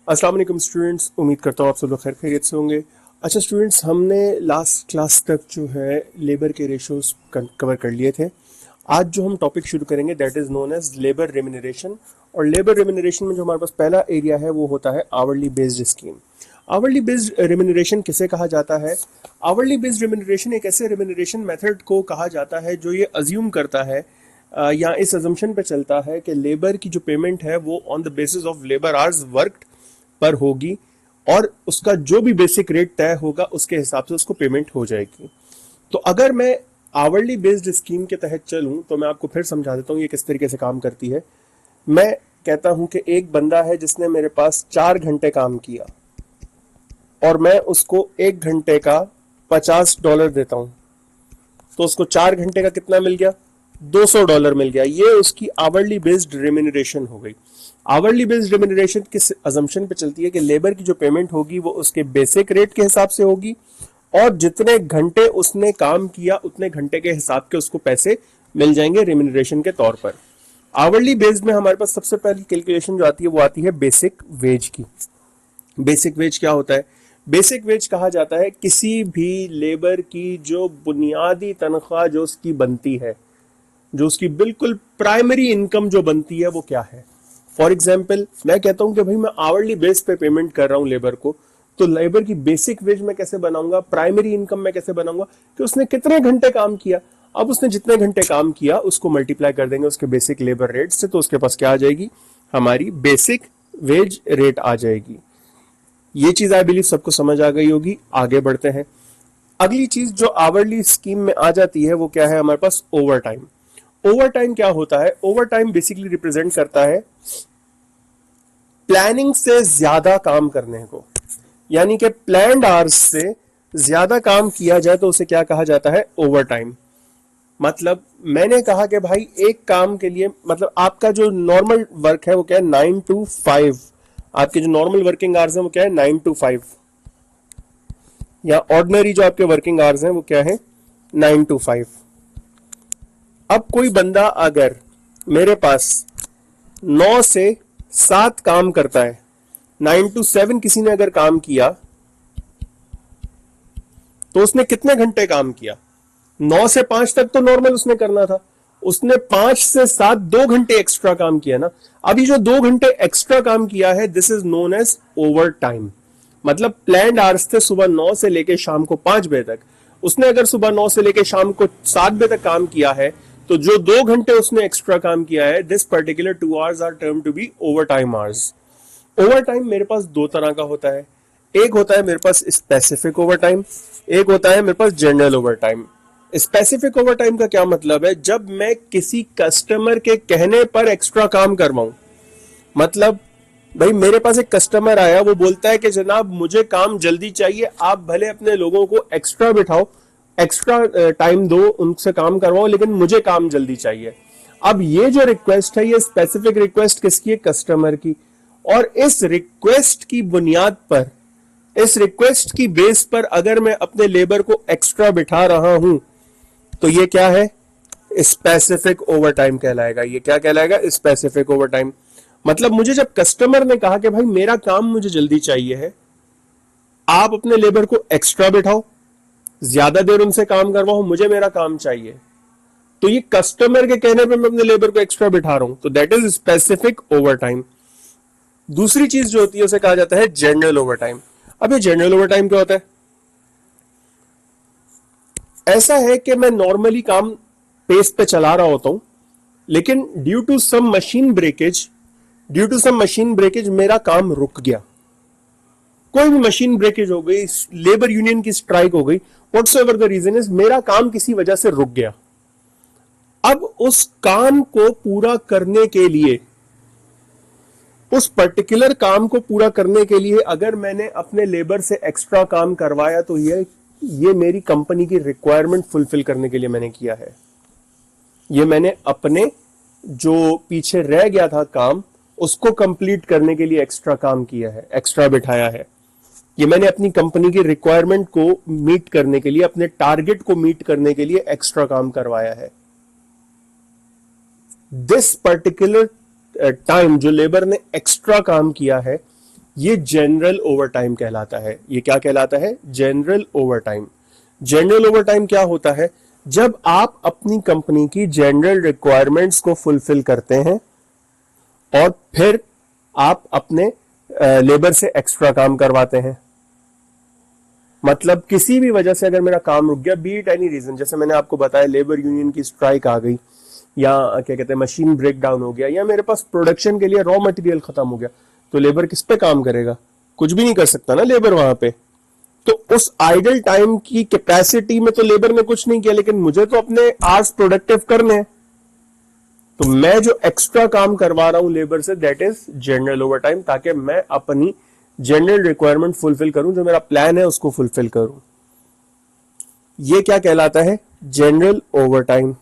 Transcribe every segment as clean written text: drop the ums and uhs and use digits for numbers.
अस्सलाम वालेकुम स्टूडेंट्स, उम्मीद करता हूँ आप सब लोग खैर खैरियत से होंगे। अच्छा स्टूडेंट्स, हमने लास्ट क्लास तक जो है लेबर के रेशोज कवर कर लिए थे। आज जो हम टॉपिक शुरू करेंगे that is known as labour remuneration. और लेबर रेम्यूनरेशन में जो हमारे पास पहला एरिया है वो होता है hourly based scheme. Hourly based remuneration किसे कहा जाता है? आवरली बेस्ड रेम्यूनरेशन एक ऐसे रेम्यूनरेशन मेथड को कहा जाता है जो ये अज्यूम करता है या इस अजम्पशन पे चलता है कि लेबर की जो पेमेंट है वो on the basis of labour hours worked पर होगी और उसका जो भी बेसिक रेट तय होगा उसके हिसाब से उसको पेमेंट हो जाएगी। तो अगर मैं आवरली बेस्ड स्कीम के तहत चलूं तो मैं आपको फिर समझा देता हूं ये किस तरीके से काम करती है। मैं कहता हूं कि एक बंदा है जिसने मेरे पास 4 घंटे काम किया और मैं उसको 1 घंटे का $50 देता हूं, तो उसको 4 घंटे का कितना मिल गया? $200 मिल गया। ये उसकी आवरली बेस्ड रेम्यूनरेशन हो गई। आवरली बेस्ड रेम्यूनरेशन किस अजम्पशन पे चलती है कि लेबर की जो पेमेंट होगी वो उसके बेसिक रेट के हिसाब से होगी और जितने घंटे उसने काम किया उतने घंटे के हिसाब के उसको पैसे मिल जाएंगे रेम्यूनरेशन के तौर पर। आवरली बेस्ड में हमारे पास सबसे पहली कैलकुलेशन जो आती है वो आती है बेसिक वेज की। बेसिक वेज क्या होता है? बेसिक वेज कहा जाता है किसी भी लेबर की जो बुनियादी तनख्वाह जो उसकी बनती है, जो उसकी बिल्कुल प्राइमरी इनकम जो बनती है वो क्या है। फॉर एग्जाम्पल मैं कहता हूं कि भाई मैं आवरली बेस पे पेमेंट कर रहा हूं लेबर को, तो लेबर की बेसिक वेज मैं कैसे बनाऊंगा, प्राइमरी इनकम मैं कैसे बनाऊंगा कि उसने कितने घंटे काम किया। अब उसने जितने घंटे काम किया उसको मल्टीप्लाई कर देंगे उसके बेसिक लेबर रेट से, तो उसके पास क्या आ जाएगी? हमारी बेसिक वेज रेट आ जाएगी। ये चीज आई बिलीव सबको समझ आ गई होगी। आगे बढ़ते हैं। अगली चीज जो आवरली स्कीम में आ जाती है वो क्या है? हमारे पास ओवर टाइम। ओवर टाइम क्या होता है? ओवर टाइम बेसिकली रिप्रेजेंट करता है प्लानिंग से ज्यादा काम करने को, यानी कि प्लान्ड आवर्स से ज्यादा काम किया जाए तो उसे क्या कहा जाता है? Over time. मतलब मैंने कहा कि भाई एक काम के लिए, मतलब आपका जो नॉर्मल वर्क है वो क्या है? 9 to 5। आपके जो नॉर्मल वर्किंग आवर्स हैं वो क्या है? 9 to 5। या ऑर्डिनरी जो आपके वर्किंग आवर्स हैं वो क्या है? 9 to 5। अब कोई बंदा अगर मेरे पास 9 से 7 काम करता है, 9 to 7 किसी ने अगर काम किया तो उसने कितने घंटे काम किया? 9 से 5 तक तो नॉर्मल उसने करना था, उसने 5 से 7 2 घंटे एक्स्ट्रा काम किया ना। अभी जो 2 घंटे एक्स्ट्रा काम किया है this is known as over time. मतलब प्लान्ड आवर्स थे सुबह 9 से लेके शाम को 5 बजे तक, उसने अगर सुबह 9 से लेके शाम को 7 बजे तक काम किया है तो जो 2 घंटे उसने एक्स्ट्रा काम किया है this particular 2 hours are term to be over time hours. Over time मेरे पास दो तरह का होता है। एक होता है मेरे पास स्पेसिफिक ओवर टाइम, एक होता है मेरे पास general overtime. Specific overtime का क्या मतलब है? जब मैं किसी कस्टमर के कहने पर एक्स्ट्रा काम करवाऊं। मतलब भाई मेरे पास एक कस्टमर आया, वो बोलता है कि जनाब मुझे काम जल्दी चाहिए, आप भले अपने लोगों को एक्स्ट्रा बिठाओ, एक्स्ट्रा टाइम दो, उनसे काम करवाओ, लेकिन मुझे काम जल्दी चाहिए। अब ये जो रिक्वेस्ट है ये स्पेसिफिक रिक्वेस्ट किसकी है? कस्टमर की। और इस रिक्वेस्ट की बुनियाद पर, इस रिक्वेस्ट की बेस पर अगर मैं अपने लेबर को एक्स्ट्रा बिठा रहा हूं तो ये क्या है? स्पेसिफिक ओवर टाइम कहलाएगा। ये क्या कहलाएगा? Specific over time. मतलब मुझे जब कस्टमर ने कहा कि भाई मेरा काम मुझे जल्दी चाहिए है, आप अपने लेबर को एक्स्ट्रा बिठाओ, ज्यादा देर उनसे काम करवाओ, मुझे मेरा काम चाहिए, तो ये कस्टमर के कहने पे मैं अपने लेबर को एक्स्ट्रा बिठा रहा हूं, तो that is specific over time. दूसरी चीज जो होती है उसे कहा जाता है जनरल ओवर टाइम। अब ये जनरल ओवर टाइम क्या होता है? ऐसा है कि मैं नॉर्मली काम पेस पे चला रहा होता हूं, लेकिन due to some machine breakage मेरा काम रुक गया। कोई भी मशीन ब्रेकेज हो गई, लेबर यूनियन की स्ट्राइक हो गई, व्हाटसोएवर द रीजन इज, मेरा काम किसी वजह से रुक गया। अब उस काम को पूरा करने के लिए, उस पर्टिकुलर काम को पूरा करने के लिए अगर मैंने अपने लेबर से एक्स्ट्रा काम करवाया तो ये मेरी कंपनी की रिक्वायरमेंट फुलफिल करने के लिए मैंने किया है। ये मैंने अपने जो पीछे रह गया था काम उसको कंप्लीट करने के लिए एक्स्ट्रा काम किया है, एक्स्ट्रा बिठाया है। ये मैंने अपनी कंपनी की रिक्वायरमेंट को मीट करने के लिए, अपने टारगेट को मीट करने के लिए एक्स्ट्रा काम करवाया है। दिस पर्टिकुलर टाइम जो लेबर ने एक्स्ट्रा काम किया है, ये जनरल ओवरटाइम कहलाता है। ये क्या कहलाता है? General overtime. जनरल ओवरटाइम क्या होता है? जब आप अपनी कंपनी की जनरल रिक्वायरमेंट्स को फुलफिल करते हैं और फिर आप अपने लेबर से एक्स्ट्रा काम करवाते हैं। मतलब किसी भी वजह से अगर मेरा काम रुक गया, बी इट एनी रीजन, जैसे मैंने आपको बताया लेबर यूनियन की स्ट्राइक आ गई, या क्या कहते हैं मशीन ब्रेक डाउन हो गया, या मेरे पास प्रोडक्शन के लिए रॉ मटेरियल खत्म हो गया, तो लेबर किस पे काम करेगा? कुछ भी नहीं कर सकता ना लेबर वहां पे। तो उस आइडल टाइम की कैपेसिटी में तो लेबर ने कुछ नहीं किया, लेकिन मुझे तो अपने आवर्स प्रोडक्टिव करने हैं, तो मैं जो एक्स्ट्रा काम करवा रहा हूं लेबर से, दैट इज जनरल ओवरटाइम, ताकि मैं अपनी जनरल रिक्वायरमेंट फुलफिल करूं, जो मेरा प्लान है उसको फुलफिल करूं। ये क्या कहलाता है? General overtime.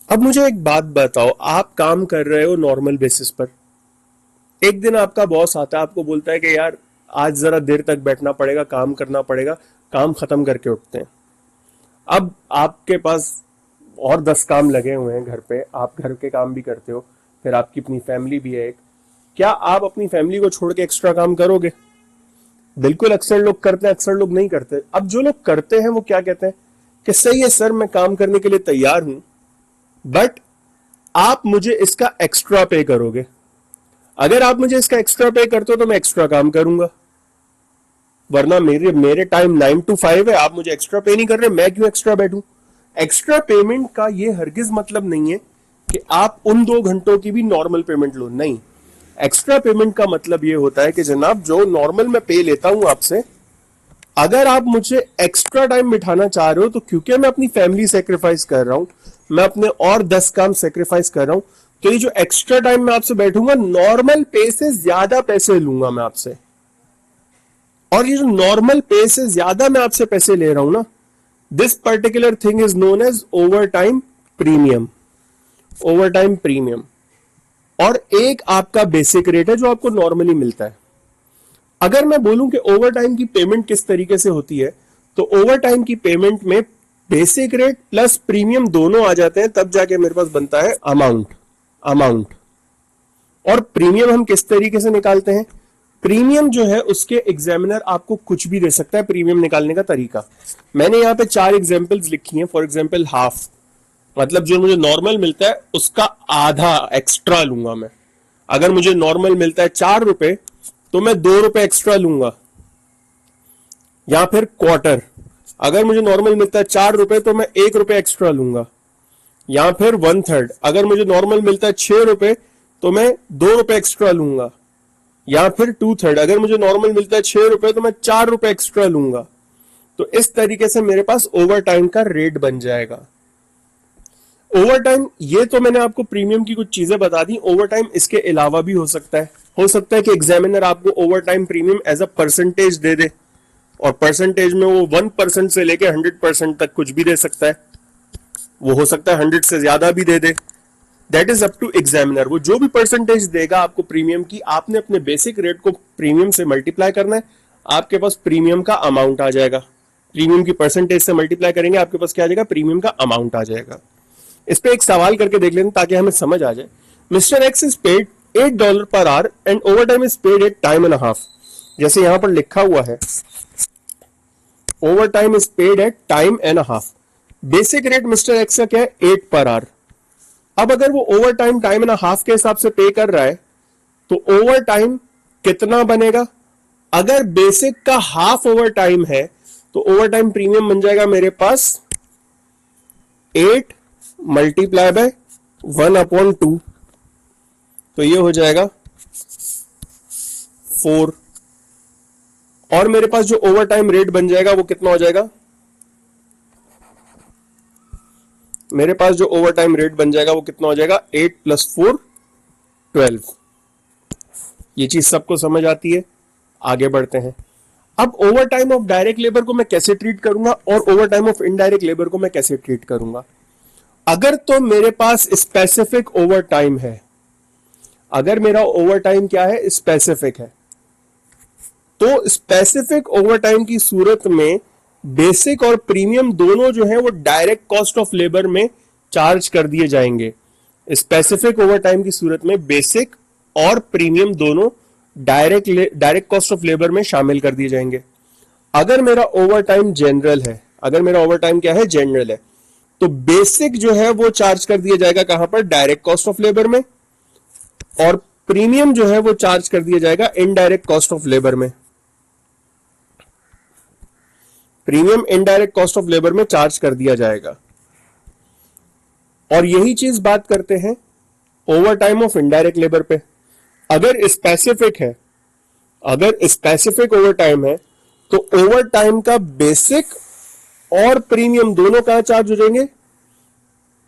अब मुझे एक बात बताओ, आप काम कर रहे हो नॉर्मल बेसिस पर, एक दिन आपका बॉस आता है, आपको बोलता है कि यार आज जरा देर तक बैठना पड़ेगा, काम करना पड़ेगा, काम खत्म करके उठते हैं। अब आपके पास और 10 काम लगे हुए हैं घर पे, आप घर के काम भी करते हो, फिर आपकी अपनी फैमिली भी है एक, क्या आप अपनी फैमिली को छोड़ के एक्स्ट्रा काम करोगे? बिल्कुल, अक्सर लोग करते हैं, अक्सर लोग नहीं करते। अब जो लोग करते हैं वो क्या कहते हैं कि सही है सर, मैं काम करने के लिए तैयार हूं, बट आप मुझे इसका एक्स्ट्रा पे करोगे। अगर आप मुझे इसका एक्स्ट्रा पे करते हो तो मैं एक्स्ट्रा काम करूंगा, वरना मेरे मेरे टाइम 9 to 5 है, आप मुझे एक्स्ट्रा पे नहीं कर रहे, मैं क्यों एक्स्ट्रा बैठूं? एक्स्ट्रा पेमेंट का ये हरगिज मतलब नहीं है कि आप उन 2 घंटों की भी नॉर्मल पेमेंट लो, नहीं। एक्स्ट्रा पेमेंट का मतलब ये होता है कि जनाब जो नॉर्मल मैं पे लेता हूं आपसे, अगर आप मुझे एक्स्ट्रा टाइम बिठाना चाह रहे हो तो क्योंकि मैं अपनी फैमिली सेक्रीफाइस कर रहा हूं, मैं अपने और 10 काम सेक्रीफाइस कर रहा हूं, तो ये जो एक्स्ट्रा टाइम मैं आपसे बैठूंगा, नॉर्मल पे से ज्यादा पैसे लूंगा मैं आपसे। और ये जो नॉर्मल पे से ज्यादा मैं आपसे पैसे ले रहा हूं ना, this particular thing is known as over time premium. Over time premium. और एक आपका बेसिक रेट है जो आपको नॉर्मली मिलता है। अगर मैं बोलूं कि ओवर टाइम की पेमेंट किस तरीके से होती है, तो ओवर टाइम की पेमेंट में बेसिक रेट प्लस प्रीमियम दोनों आ जाते हैं, तब जाके मेरे पास बनता है अमाउंट। और प्रीमियम हम किस तरीके से निकालते हैं? प्रीमियम जो है उसके एग्जामिनर आपको कुछ भी दे सकता है प्रीमियम निकालने का तरीका। मैंने यहां पे 4 एग्जांपल्स लिखी हैं। फॉर एग्जांपल हाफ, मतलब जो मुझे नॉर्मल मिलता है उसका आधा एक्स्ट्रा लूंगा मैं। अगर मुझे नॉर्मल मिलता है 4 रुपए, तो मैं 2 रुपए एक्स्ट्रा लूंगा। या फिर क्वार्टर, अगर मुझे नॉर्मल मिलता है 4 रुपए, तो मैं 1 रुपए एक्स्ट्रा लूंगा। या फिर 1/3, अगर मुझे नॉर्मल मिलता है 6 रुपए, तो मैं 2 रुपए एक्स्ट्रा लूंगा। या फिर 2/3, अगर मुझे नॉर्मल मिलता है 6 रुपए, तो मैं 4 रुपए एक्स्ट्रा लूंगा। तो इस तरीके से मेरे पास ओवर टाइम का रेट बन जाएगा। ओवर टाइम, ये तो मैंने आपको प्रीमियम की कुछ चीजें बता दी। ओवर टाइम इसके अलावा भी हो सकता है। हो सकता है कि एग्जामिनर आपको over time premium as a percentage दे दे, और परसेंटेज में वो 1% से लेके 100% तक कुछ भी दे सकता है। वो हो सकता है 100 से ज्यादा भी दे दे। That is up to examiner. वो जो भी परसेंटेज देगा आपको प्रीमियम की, आपने अपने बेसिक रेट को प्रीमियम से मल्टीप्लाई करना है, आपके पास प्रीमियम का अमाउंट आ जाएगा। प्रीमियम की परसेंटेज से मल्टीप्लाई करेंगे, आपके पास क्या आ जाएगा? प्रीमियम का अमाउंट आ जाएगा। इस पे एक सवाल करके देख लेते ताकि हमें समझ आ जाए। Mister x is paid $8 per hour and over time is paid at time and half. जैसे यहां पर लिखा हुआ है over time is paid at time and half. Basic rate mister X का क्या है? 8 पर आवर। अब अगर वो over time time and half के हिसाब से पे कर रहा है, तो ओवर टाइम कितना बनेगा? अगर बेसिक का हाफ ओवर टाइम है, तो ओवर टाइम प्रीमियम बन जाएगा मेरे पास 8 मल्टीप्लाई बाय 1/2, तो ये हो जाएगा 4। और मेरे पास जो ओवर टाइम रेट बन जाएगा वो कितना हो जाएगा? मेरे पास जो ओवर टाइम रेट बन जाएगा वो कितना हो जाएगा? 8 + 4 12। ये चीज सबको समझ आती है? आगे बढ़ते हैं। अब over time of direct labour को मैं कैसे ट्रीट करूंगा और over time of indirect labour को मैं कैसे ट्रीट करूंगा? अगर तो मेरे पास स्पेसिफिक ओवर टाइम है, अगर मेरा ओवर टाइम क्या है? स्पेसिफिक है, तो स्पेसिफिक ओवर टाइम की सूरत में बेसिक और प्रीमियम दोनों जो है वो डायरेक्ट कॉस्ट ऑफ लेबर में चार्ज कर दिए जाएंगे। स्पेसिफिक ओवरटाइम की सूरत में बेसिक और प्रीमियम दोनों डायरेक्ट कॉस्ट ऑफ लेबर में शामिल कर दिए जाएंगे। अगर मेरा ओवरटाइम जनरल है, अगर मेरा ओवरटाइम क्या है, जनरल है, तो बेसिक जो है वो चार्ज कर दिया जाएगा कहां पर, डायरेक्ट कॉस्ट ऑफ लेबर में, और प्रीमियम जो है वो चार्ज कर दिया जाएगा इनडायरेक्ट कॉस्ट ऑफ लेबर में। Premium indirect cost of labour में चार्ज कर दिया जाएगा। और यही चीज बात करते हैं ओवरटाइम ऑफ इनडायरेक्ट लेबर पे। अगर स्पेसिफिक है, अगर स्पेसिफिक ओवरटाइम है, तो ओवरटाइम का बेसिक और प्रीमियम दोनों कहां चार्ज हो जाएंगे,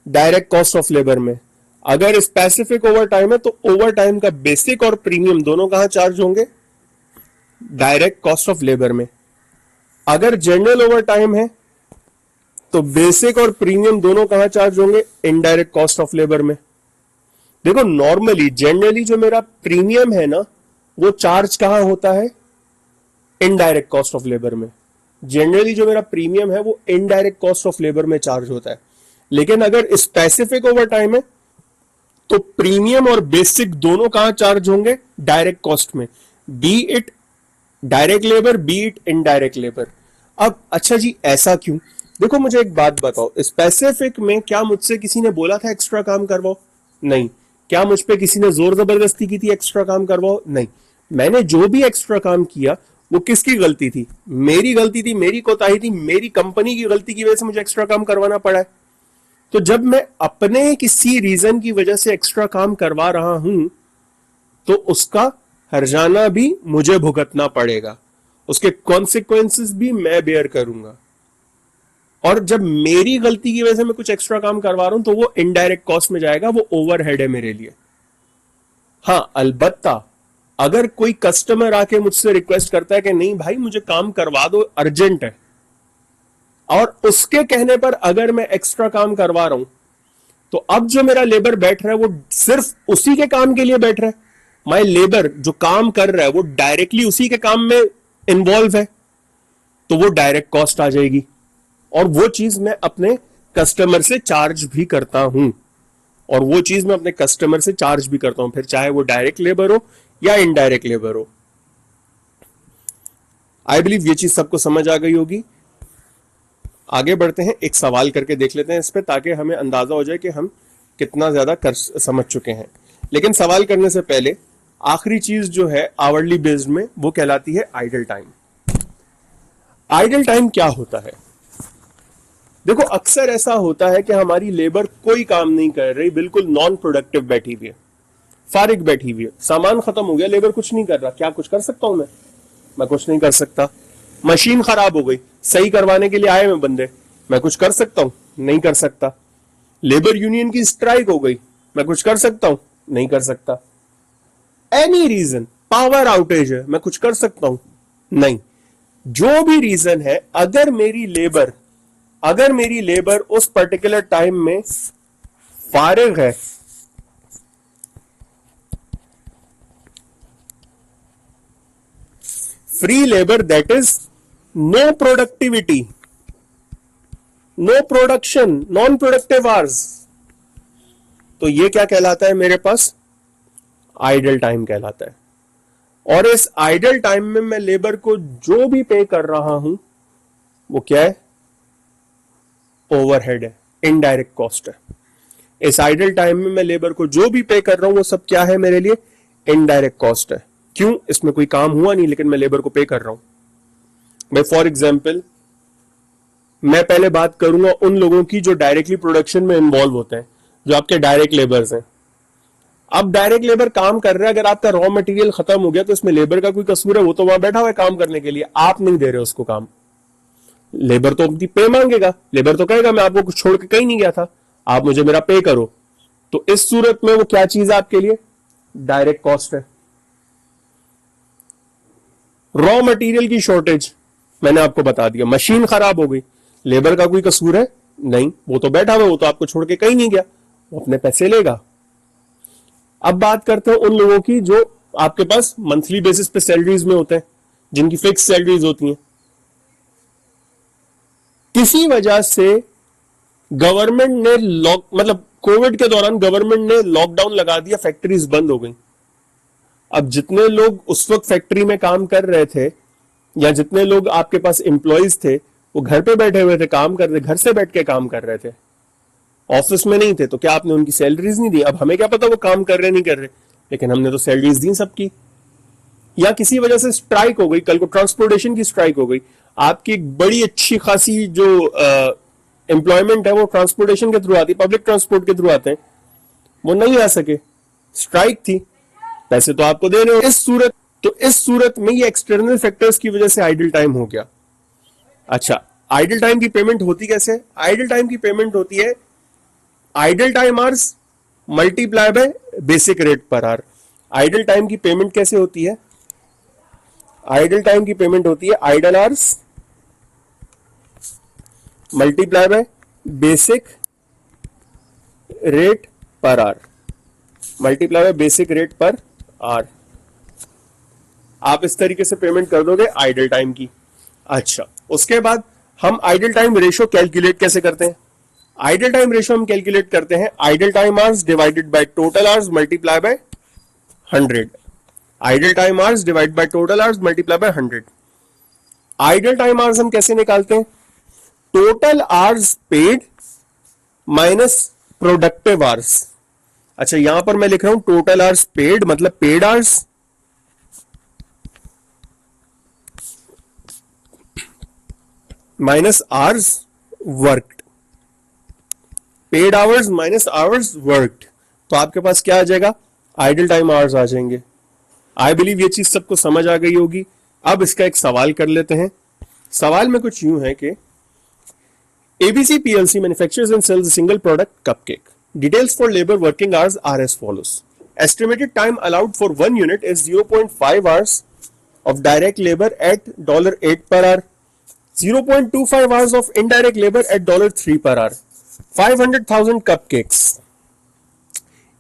डायरेक्ट कॉस्ट ऑफ लेबर में। अगर स्पेसिफिक ओवरटाइम है तो ओवरटाइम का बेसिक और प्रीमियम दोनों कहां चार्ज होंगे, डायरेक्ट कॉस्ट ऑफ लेबर में। अगर जनरल ओवरटाइम है तो बेसिक और प्रीमियम दोनों कहां चार्ज होंगे, इनडायरेक्ट कॉस्ट ऑफ लेबर में। देखो नॉर्मली जनरली जो मेरा प्रीमियम है ना, वो चार्ज कहां होता है, इनडायरेक्ट कॉस्ट ऑफ लेबर में। जनरली जो मेरा प्रीमियम है वो इनडायरेक्ट कॉस्ट ऑफ लेबर में चार्ज होता है। लेकिन अगर स्पेसिफिक ओवरटाइम है तो प्रीमियम और बेसिक दोनों कहां चार्ज होंगे, डायरेक्ट कॉस्ट में, B it direct labour B it indirect labour. अब अच्छा जी ऐसा क्यों? देखो मुझे एक बात बताओ, स्पेसिफिक में क्या मुझसे किसी ने बोला था एक्स्ट्रा काम करवाओ? नहीं। क्या मुझ पे किसी ने जोर जबरदस्ती की थी एक्स्ट्रा काम करवाओ? नहीं। मैंने जो भी एक्स्ट्रा काम किया वो किसकी गलती थी, मेरी गलती थी, मेरी कोताही थी, मेरी कंपनी की गलती की वजह से मुझे एक्स्ट्रा काम करवाना पड़ा है। तो जब मैं अपने किसी रीजन की वजह से एक्स्ट्रा काम करवा रहा हूं तो उसका हर्जाना भी मुझे भुगतना पड़ेगा, उसके कॉन्सिक्वेंसेस भी मैं बेयर करूंगा। और जब मेरी गलती की वजह से मैं कुछ एक्स्ट्रा काम करवा रहा हूं तो वो इनडायरेक्ट कॉस्ट में जाएगा, वो ओवरहेड है मेरे लिए। हां अलबत्ता अगर कोई कस्टमर आके मुझसे रिक्वेस्ट करता है कि नहीं भाई मुझे काम करवा दो, अर्जेंट है, और उसके कहने पर अगर मैं एक्स्ट्रा काम करवा रहा हूं तो अब जो मेरा लेबर बैठ रहा है वो सिर्फ उसी के काम के लिए बैठ रहा है। माय लेबर जो काम कर रहा है वो डायरेक्टली उसी के काम में इन्वॉल्व है, तो वो डायरेक्ट कॉस्ट आ जाएगी। और वो चीज मैं अपने कस्टमर से चार्ज भी करता हूं, और वो चीज मैं अपने कस्टमर से चार्ज भी करता हूं, फिर चाहे वो डायरेक्ट लेबर हो या इनडायरेक्ट लेबर हो। आई बिलीव ये चीज सबको समझ आ गई होगी। आगे बढ़ते हैं, एक सवाल करके देख लेते हैं इस पे, ताकि हमें अंदाजा हो जाए कि हम कितना ज्यादा समझ चुके हैं। लेकिन सवाल करने से पहले आखिरी चीज जो है आवरली बेस्ड में, वो कहलाती है आइडल टाइम। आइडल टाइम क्या होता है? देखो अक्सर ऐसा होता है कि हमारी लेबर कोई काम नहीं कर रही, बिल्कुल नॉन प्रोडक्टिव बैठी हुई है, फारिग बैठी हुई है, सामान खत्म हो गया, लेबर कुछ नहीं कर रहा। क्या कुछ कर सकता हूं मैं कुछ नहीं कर सकता। मशीन खराब हो गई, सही करवाने के लिए आए मैं बंदे, मैं कुछ कर सकता हूं? नहीं कर सकता। लेबर यूनियन की स्ट्राइक हो गई, मैं कुछ कर सकता हूं? नहीं कर सकता। एनी रीजन, पावर आउटेज है, मैं कुछ कर सकता हूं? नहीं। जो भी रीजन है, अगर मेरी लेबर उस पर्टिकुलर टाइम में फारिग है, free labour, that is no productivity, no production, non productive hours, तो ये क्या कहलाता है मेरे पास? आइडल टाइम कहलाता है। और इस आइडल टाइम में मैं लेबर को जो भी पे कर रहा हूं वो क्या है? ओवरहेड है, इनडायरेक्ट कॉस्ट है। इस आइडल टाइम में मैं लेबर को जो भी पे कर रहा हूं वो सब क्या है मेरे लिए? इनडायरेक्ट कॉस्ट है। क्यों? इसमें कोई काम हुआ नहीं लेकिन मैं लेबर को पे कर रहा हूं। भाई फॉर एग्जाम्पल मैं पहले बात करूंगा उन लोगों की जो डायरेक्टली प्रोडक्शन में इन्वॉल्व होते हैं, जो आपके डायरेक्ट लेबर्स हैं। अब डायरेक्ट लेबर काम कर रहा है, अगर आपका रॉ मटेरियल खत्म हो गया तो इसमें लेबर का कोई कसूर है? वो तो वहां बैठा हुआ है काम करने के लिए, आप नहीं दे रहे उसको काम। लेबर तो अपनी पे मांगेगा, लेबर तो कहेगा मैं आपको कुछ छोड़ के कहीं नहीं गया था, आप मुझे मेरा पे करो। तो इस सूरत में वो क्या चीज है आपके लिए? डायरेक्ट कॉस्ट है। रॉ मटेरियल की शॉर्टेज, मैंने आपको बता दिया, मशीन खराब हो गई, लेबर का कोई कसूर है? नहीं, वो तो बैठा हुआ, वो तो आपको छोड़ के कहीं नहीं गया, वो अपने पैसे लेगा। अब बात करते हैं उन लोगों की जो आपके पास मंथली बेसिस पे सैलरीज में होते हैं, जिनकी फिक्स सैलरीज होती हैं। किसी वजह से गवर्नमेंट ने मतलब कोविड के दौरान गवर्नमेंट ने लॉकडाउन लगा दिया, फैक्ट्रीज बंद हो गई। अब जितने लोग उस वक्त फैक्ट्री में काम कर रहे थे या जितने लोग आपके पास एम्प्लॉयज थे, वो घर पे बैठे हुए थे, काम कर रहे, घर से बैठ के काम कर रहे थे, ऑफिस में नहीं थे। तो क्या आपने उनकी सैलरीज नहीं दी? अब हमें क्या पता वो काम कर रहे नहीं कर रहे, लेकिन हमने तो सैलरीज दी सबकी। या किसी वजह से स्ट्राइक हो गई, कल को ट्रांसपोर्टेशन की स्ट्राइक हो गई, आपकी एक बड़ी अच्छी खासी जो एम्प्लॉयमेंट है वो ट्रांसपोर्टेशन के थ्रू आती, पब्लिक ट्रांसपोर्ट के थ्रू आते हैं, वो नहीं आ सके, स्ट्राइक थी, पैसे तो आपको दे रहे हो। इस सूरत में ये एक्सटर्नल फैक्टर्स की वजह से आइडल टाइम हो गया। अच्छा, आइडल टाइम की पेमेंट होती कैसे? आइडल टाइम की पेमेंट होती है idle time hours multiply by basic rate per hour. Idle time की पेमेंट कैसे होती है? आइडल टाइम की पेमेंट होती है idle hours multiply by basic rate per hour, multiply by basic rate per hour. आप इस तरीके से पेमेंट कर दोगे आइडल टाइम की। अच्छा, उसके बाद हम आइडल टाइम रेशियो कैलकुलेट कैसे करते हैं? आइडल टाइम रेशियो हम कैलकुलेट करते हैं idol time hours divided by total hours multiply bye 100। Idol time hours divide by total hours multiply bye 100। Idol time hours हम कैसे निकालते हैं? Total hours paid minus productive hours. अच्छा, यहां पर मैं लिख रहा हूं टोटल आवर्स पेड, मतलब paid hours minus hours worked, paid hours minus hours worked. तो आपके पास क्या आ जाएगा? आइडल टाइम आवर्स आ जाएंगे। आई बिलीव ये चीज सबको समझ आ गई होगी। अब इसका एक सवाल कर लेते हैं। सवाल में कुछ यूं है कि ABC PLC manufactures and sells a single product, cupcake. Details for labor working hours are as follows. Estimated time allowed for one unit is 0.5 hours of direct labor at $8 per hour, 0.25 hours of indirect labor at $3 per hour, 500,000 cupcakes.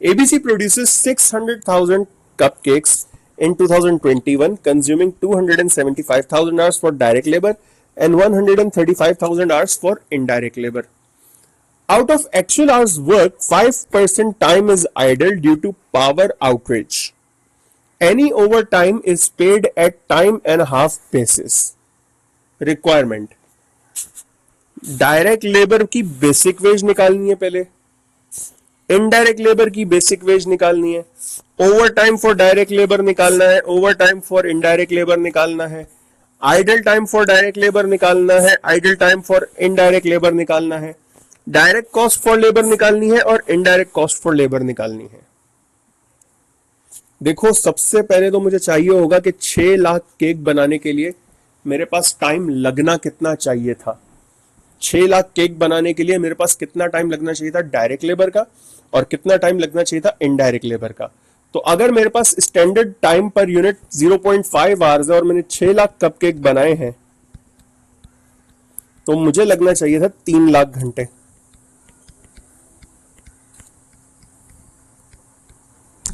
ABC produces 600,000 cupcakes in 2021, consuming 275,000 hours for direct labor and 135,000 hours for indirect labor. Out of actual hours worked, 5% time is idle due to power outage. Any overtime is paid at time and a half basis. Requirement: direct labour की basic veg निकालनी है, पहले indirect labour की basic veg निकालनी है, over time for direct labour निकालना है, over time for indirect labour निकालना है, idle time for direct labour निकालना है, idle time for indirect labour निकालना है, डायरेक्ट कॉस्ट फॉर लेबर निकालनी है और इनडायरेक्ट कॉस्ट फॉर लेबर निकालनी है। देखो, सबसे पहले तो मुझे चाहिए होगा कि 6 लाख केक बनाने के लिए मेरे पास टाइम लगना कितना चाहिए था। 6 लाख केक बनाने के लिए मेरे पास कितना टाइम लगना चाहिए था डायरेक्ट लेबर का और कितना टाइम लगना चाहिए था इनडायरेक्ट लेबर का। तो अगर मेरे पास standard time per unit 0.5 hours है और मैंने 6 लाख कपकेक बनाए हैं, तो मुझे लगना चाहिए था 3 लाख घंटे।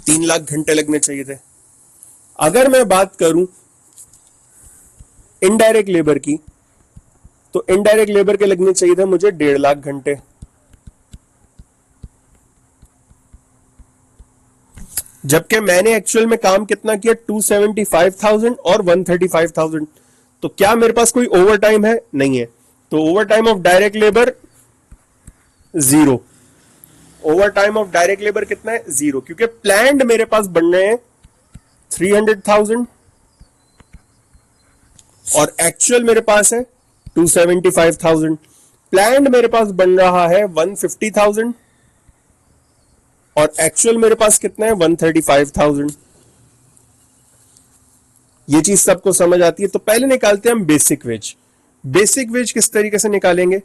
3 लाख घंटे लगने चाहिए थे। अगर मैं बात करूं इनडायरेक्ट लेबर की, तो इनडायरेक्ट लेबर के लगने चाहिए थे मुझे 1.5 लाख घंटे। जबकि मैंने एक्चुअल में काम कितना किया, 275,000 और 135,000। तो क्या मेरे पास कोई ओवर टाइम है? नहीं है। तो over time of direct labour 0। Over time of direct labour कितना है? 0, क्योंकि प्लान्ड मेरे पास बन रहे हैं 300,000 और एक्चुअल मेरे पास है 275,000। प्लान्ड मेरे पास बन रहा है 150,000 और एक्चुअल मेरे पास कितना है? 135,000। ये चीज सबको समझ आती है। तो पहले निकालते हैं हम बेसिक वेज। बेसिक वेज किस तरीके से निकालेंगे?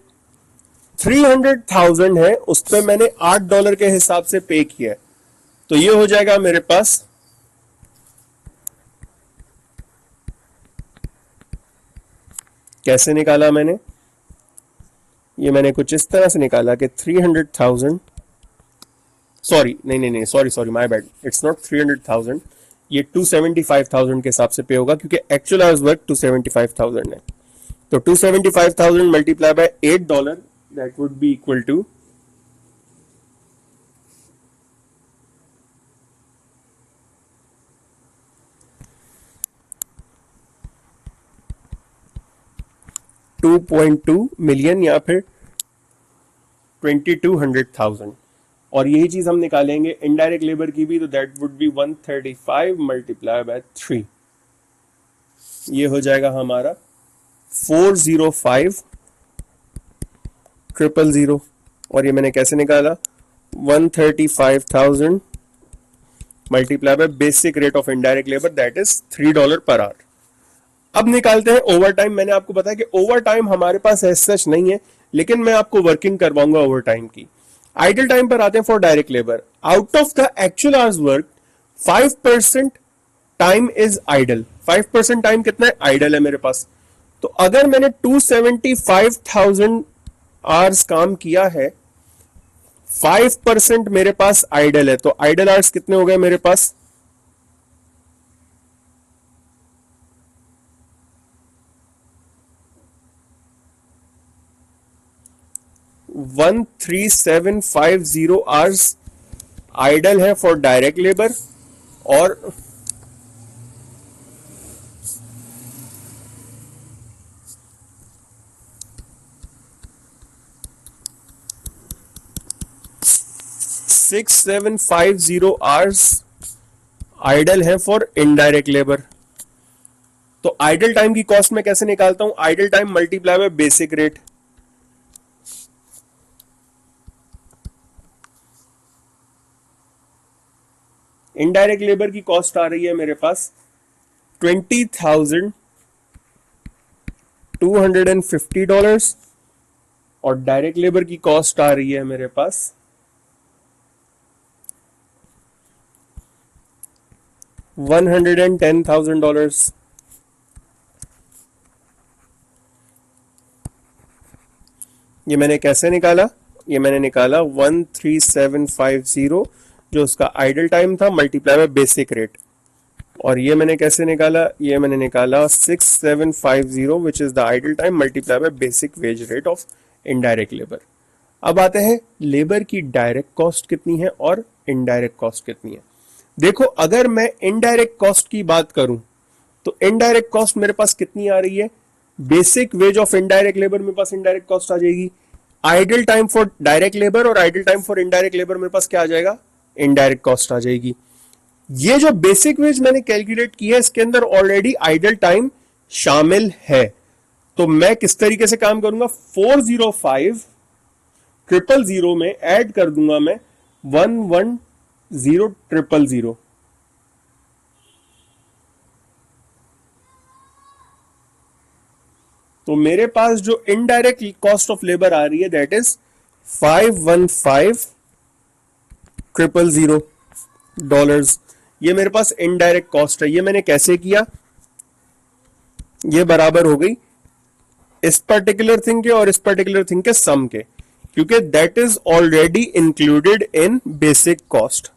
300,000 है, उस पर मैंने $8 के हिसाब से पे किया है, तो ये हो जाएगा मेरे पास कैसे निकाला मैंने? ये मैंने कुछ इस तरह से निकाला कि 300,000, सॉरी नहीं, sorry my bad, it's not 300,000, ये 275,000 के हिसाब से पे होगा, क्योंकि एक्चुअल आवर्स वर्क 275,000 है। तो 275,000 multiply by $8, that would be equal to 2.2 million या फिर 2200,000। और यही चीज हम निकालेंगे इनडायरेक्ट लेबर की भी, तो that would B 135 multiply by 3। ये हो जाएगा हमारा 405,000। और ये मैंने कैसे निकाला, 135,000 multiply by basic rate of indirect labour that is $3 पर आवर। अब निकालते हैं ओवर टाइम। मैंने आपको बताया कि ओवर टाइम हमारे पास एज सच नहीं है, लेकिन मैं आपको वर्किंग करवाऊंगा ओवर टाइम की। आइडल टाइम पर आते हैं for direct labour. Out of the actual hours work 5% time is idle. 5% time कितना है, आइडल है मेरे पास। तो अगर मैंने 275,000 आवर्स काम किया है, 5% मेरे पास आइडल है, तो आइडल आवर्स कितने हो गए मेरे पास, 13750 आवर्स आइडल है फॉर डायरेक्ट लेबर। और सिक्स 750 आवर्स आइडल है फॉर इनडायरेक्ट लेबर। तो आइडल टाइम की कॉस्ट में कैसे निकालता हूं, idle time multiply by basic rate. Indirect labour की कॉस्ट आ रही है मेरे पास $20,250 और डायरेक्ट लेबर की कॉस्ट आ रही है मेरे पास $110,000। ये मैंने कैसे निकाला, ये मैंने निकाला 13750 जो उसका आइडल टाइम था मल्टीप्लाई बाय बेसिक रेट। और ये मैंने कैसे निकाला, ये मैंने निकाला 6750 which is the idle time multiply by basic wage rate of indirect labour. अब आते हैं लेबर की डायरेक्ट कॉस्ट कितनी है और इनडायरेक्ट कॉस्ट कितनी है। देखो अगर मैं इनडायरेक्ट कॉस्ट की बात करूं तो इनडायरेक्ट कॉस्ट मेरे पास कितनी आ रही है, basic wage of indirect labour मेरे पास इनडायरेक्ट कॉस्ट आ जाएगी। Idle time for direct labour और idle time for indirect labour मेरे पास क्या आ जाएगा, इनडायरेक्ट कॉस्ट आ जाएगी। ये जो बेसिक वेज मैंने कैलकुलेट की है इसके अंदर ऑलरेडी आइडल टाइम शामिल है। तो मैं किस तरीके से काम करूंगा, 405,000 में ऐड कर दूंगा मैं 110,000। तो मेरे पास जो इनडायरेक्ट कॉस्ट ऑफ लेबर आ रही है दैट इज $515,000। ये मेरे पास इनडायरेक्ट कॉस्ट है। ये मैंने कैसे किया, ये बराबर हो गई इस पर्टिकुलर थिंग के और इस पर्टिकुलर थिंग के सम के, क्योंकि that is already included in basic cost.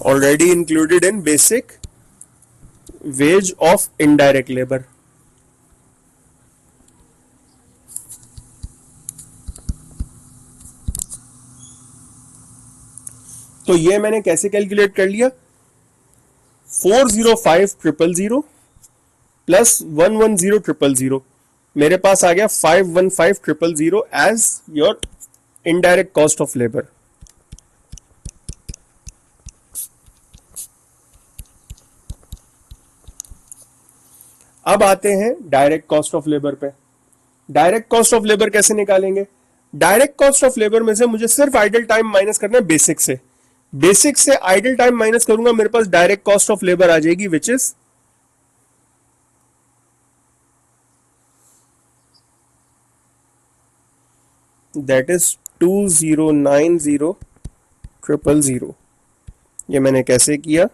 Already included in basic wage of indirect labour. तो ये मैंने कैसे कैलकुलेट कर लिया, 405,000 प्लस 110,000 मेरे पास आ गया 515,000 as your indirect cost of labour. अब आते हैं डायरेक्ट कॉस्ट ऑफ लेबर पे। डायरेक्ट कॉस्ट ऑफ लेबर कैसे निकालेंगे, डायरेक्ट कॉस्ट ऑफ लेबर में से मुझे सिर्फ आइडल टाइम माइनस करना है बेसिक से। बेसिक से आइडल टाइम माइनस करूंगा, मेरे पास डायरेक्ट कॉस्ट ऑफ लेबर आ जाएगी विच इज दैट इज 209,000। ये मैंने कैसे किया,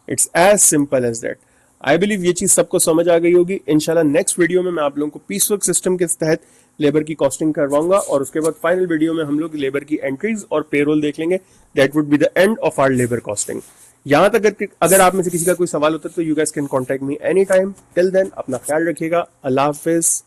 it's as simple as that. I believe ये चीज सबको समझ आ गई होगी। इंशाल्लाह नेक्स्ट वीडियो में मैं आप लोगों को पीसवर्क सिस्टम के तहत लेबर की कॉस्टिंग करवाऊंगा और उसके बाद फाइनल वीडियो में हम लोग लेबर की एंट्रीज और पेरोल देख लेंगे। That would be the end of our labour costing. यहां तक अगर आप में से किसी का कोई सवाल होता है तो you guys can contact me any time. Till then अपना ख्याल रखिएगा। अल्लाह हाफिज।